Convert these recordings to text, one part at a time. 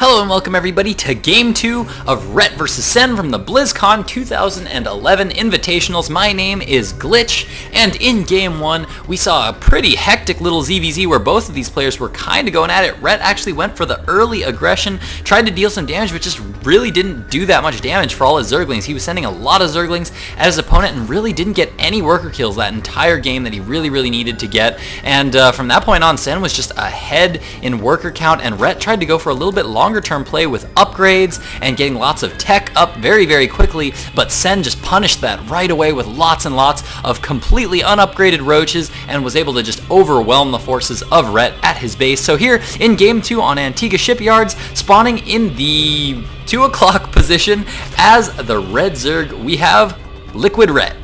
Hello and welcome everybody to Game 2 of Ret vs. Sen from the Blizzcon 2011 Invitationals. My name is Glitch, and in Game 1 we saw a pretty hectic little ZVZ where both of these players were kind of going at it. Ret actually went for the early aggression, tried to deal some damage, but just really didn't do that much damage for all his Zerglings. He was sending a lot of Zerglings at his opponent and really didn't get any worker kills that entire game that he really needed to get. And from that point on, Sen was just ahead in worker count, and Ret tried to go for a little bit longer term play with upgrades and getting lots of tech up very quickly, but Sen just punished that right away with lots and lots of completely unupgraded roaches and was able to just overwhelm the forces of Ret at his base. So here in Game 2 on Antiga Shipyards, spawning in the 2 o'clock position as the red Zerg, we have LiquidRet.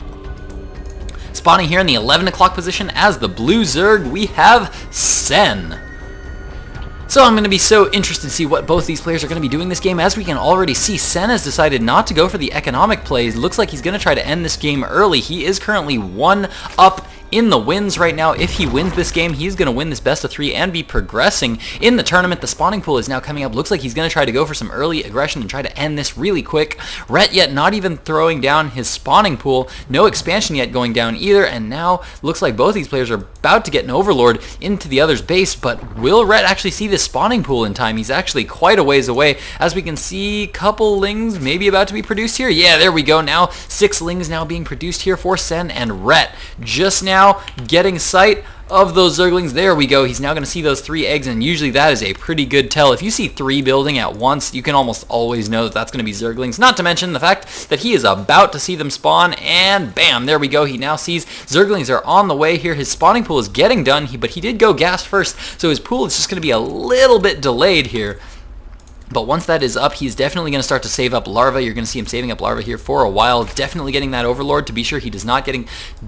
Spawning here in the 11 o'clock position as the blue Zerg, we have Sen. So I'm going to be so interested to see what both these players are going to be doing this game. As we can already see, Sen has decided not to go for the economic plays. Looks like he's going to try to end this game early. He is currently 1 up in the wins right now. If he wins this game, he's going to win this best of 3 and be progressing in the tournament. The spawning pool is now coming up. Looks like he's going to try to go for some early aggression and try to end this really quick. Ret yet not even throwing down his spawning pool. No expansion yet going down either, and now looks like both these players are about to get an overlord into the other's base, but will Ret actually see this spawning pool in time? He's actually quite a ways away. As we can see, couple lings maybe about to be produced here. Yeah, there we go. Now 6 lings now being produced here for Sen, and Ret just now getting sight of those Zerglings. There we go. He's now going to see those 3 eggs, and usually that is a pretty good tell. If you see 3 building at once, you can almost always know that that's going to be Zerglings. Not to mention the fact that he is about to see them spawn, and bam, there we go. He now sees Zerglings are on the way here. His spawning pool is getting done, but he did go gas first, so his pool is just going to be a little bit delayed here. But once that is up, he's definitely going to start to save up larva. You're going to see him saving up larva here for a while. Definitely getting that overlord to be sure he does not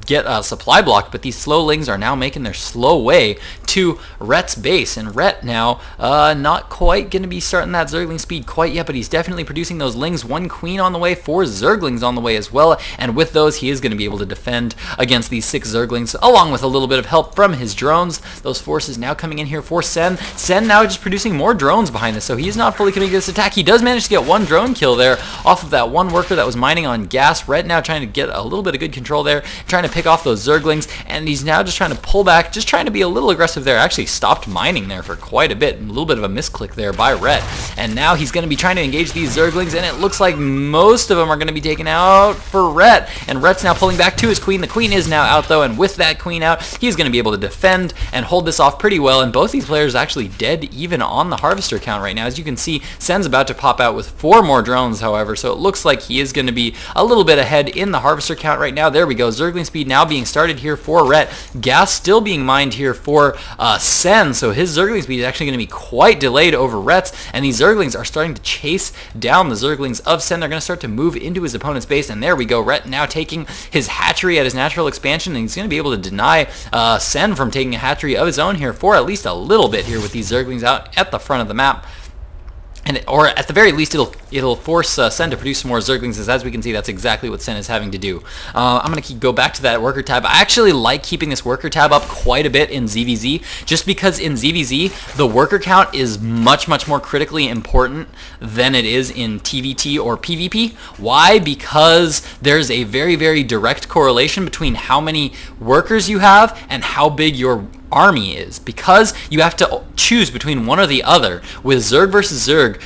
get a supply block. But these slow lings are now making their slow way to Ret's base. And Ret now not quite going to be starting that Zergling speed quite yet, but he's definitely producing those lings. 1 queen on the way, 4 Zerglings on the way as well. And with those, he is going to be able to defend against these 6 Zerglings, along with a little bit of help from his drones. Those forces now coming in here for Sen. Sen now just producing more drones behind this, so he is not fully coming to this attack. He does manage to get 1 drone kill there off of that 1 worker that was mining on gas. Ret now trying to get a little bit of good control there, trying to pick off those Zerglings, and he's now just trying to pull back, just trying to be a little aggressive there. Actually stopped mining there for quite a bit. A little bit of a misclick there by Ret. And now he's going to be trying to engage these Zerglings, and it looks like most of them are going to be taken out for Ret. And Ret's now pulling back to his queen. The queen is now out though, and with that queen out, he's going to be able to defend and hold this off pretty well. And both these players actually dead even on the harvester count right now. As you can see, Sen's about to pop out with 4 more drones, however, so it looks like he is going to be a little bit ahead in the harvester count right now. There we go. Zergling speed now being started here for Ret. Gas still being mined here for Sen, so his Zergling speed is actually going to be quite delayed over Ret's, and these Zerglings are starting to chase down the Zerglings of Sen. They're going to start to move into his opponent's base, and there we go. Ret now taking his hatchery at his natural expansion, and he's going to be able to deny Sen from taking a hatchery of his own here for at least a little bit here with these Zerglings out at the front of the map. Or at the very least, it'll force Sen to produce some more Zerglings, as we can see, that's exactly what Sen is having to do. I'm going to go back to that worker tab. I actually like keeping this worker tab up quite a bit in ZVZ, just because in ZVZ, the worker count is much more critically important than it is in TVT or PvP. Why? Because there's a very direct correlation between how many workers you have and how big your army is, because you have to choose between one or the other. With Zerg versus Zerg,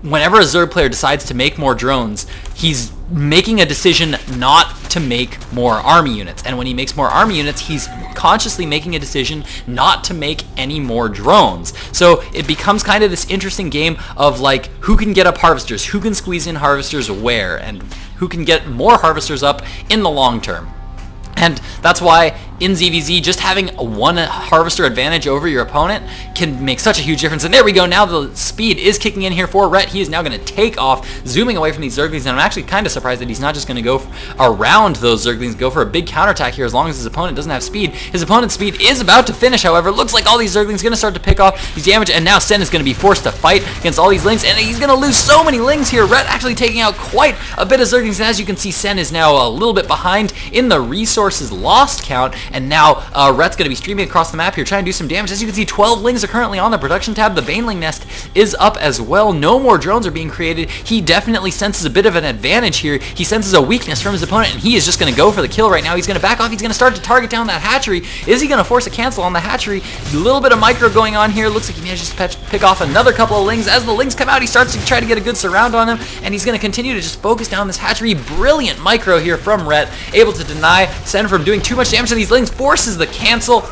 whenever a Zerg player decides to make more drones, he's making a decision not to make more army units, and when he makes more army units, he's consciously making a decision not to make any more drones. So it becomes kind of this interesting game of like, who can get up harvesters, who can squeeze in harvesters where, and who can get more harvesters up in the long term. And that's why in ZVZ, just having a 1 harvester advantage over your opponent can make such a huge difference. And there we go. Now the speed is kicking in here for Ret. He is now going to take off, zooming away from these Zerglings. And I'm actually kind of surprised that he's not just going to go around those Zerglings, go for a big counterattack here as long as his opponent doesn't have speed. His opponent's speed is about to finish, however. Looks like all these Zerglings are going to start to pick off these damage. And now Sen is going to be forced to fight against all these lings. And he's going to lose so many lings here. Ret actually taking out quite a bit of Zerglings. And as you can see, Sen is now a little bit behind in the resources lost count. and now Rhett's going to be streaming across the map here, trying to do some damage. As you can see, 12 lings are currently on the production tab. The Baneling nest is up as well. No more drones are being created. He definitely senses a bit of an advantage here. He senses a weakness from his opponent, and he is just going to go for the kill right now. He's going to back off. He's going to start to target down that hatchery. Is he going to force a cancel on the hatchery? A little bit of micro going on here. Looks like he manages to pick off another couple of lings. As the lings come out, he starts to try to get a good surround on him, and he's going to continue to just focus down this hatchery. Brilliant micro here from Rhett, able to deny Sen from doing too much damage to these lings, forces the cancel,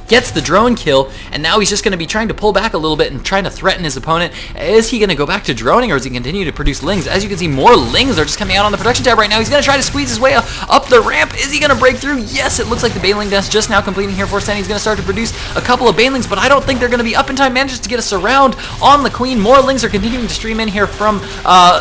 gets the drone kill, and now he's just going to be trying to pull back a little bit and trying to threaten his opponent. Is he going to go back to droning, or is he continue to produce lings? As you can see, more lings are just coming out on the production tab right now. He's going to try to squeeze his way up the ramp. Is he going to break through? Yes, it looks like the Baneling nest just now completing here for Sen. He's going to start to produce a couple of Banelings, but I don't think they're going to be up in time. Manages to get a surround on the Queen. More lings are continuing to stream in here from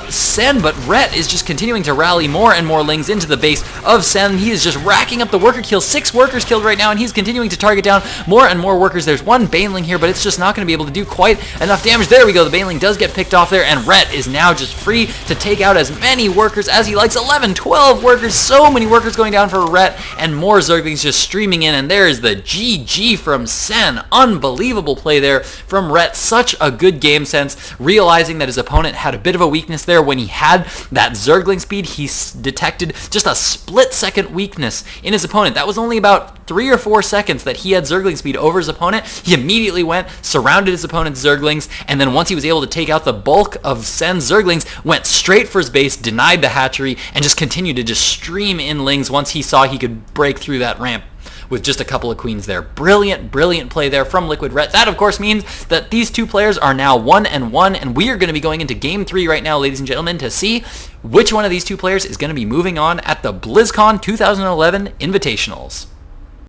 Sen, but Rhett is just continuing to rally more and more lings into the base of Sen. He is just racking up the worker kills. 6 workers killed right now, and he's continuing to target down more and more workers. There's one Baneling here, but it's just not going to be able to do quite enough damage. There we go. The Baneling does get picked off there, and Rhett is now just free to take out as many workers as he likes. 11, 12 workers. So many workers going down for Rhett, and more Zerglings just streaming in, and there is the GG from Sen. Unbelievable play there from Rhett. Such a good game sense, realizing that his opponent had a bit of a weakness there. When he had that Zergling speed, he detected just a split-second weakness in his opponent. That was only about 3 or 4 seconds that he had Zergling speed over his opponent. He immediately went, surrounded his opponent's Zerglings, and then once he was able to take out the bulk of Sen's Zerglings, went straight for his base, denied the hatchery, and just continued to just stream in lings once he saw he could break through that ramp with just a couple of queens there. Brilliant, brilliant play there from LiquidRet. That, of course, means that these two players are now 1-1, and we are going to be going into Game 3 right now, ladies and gentlemen, to see which one of these two players is going to be moving on at the Blizzcon 2011 Invitationals.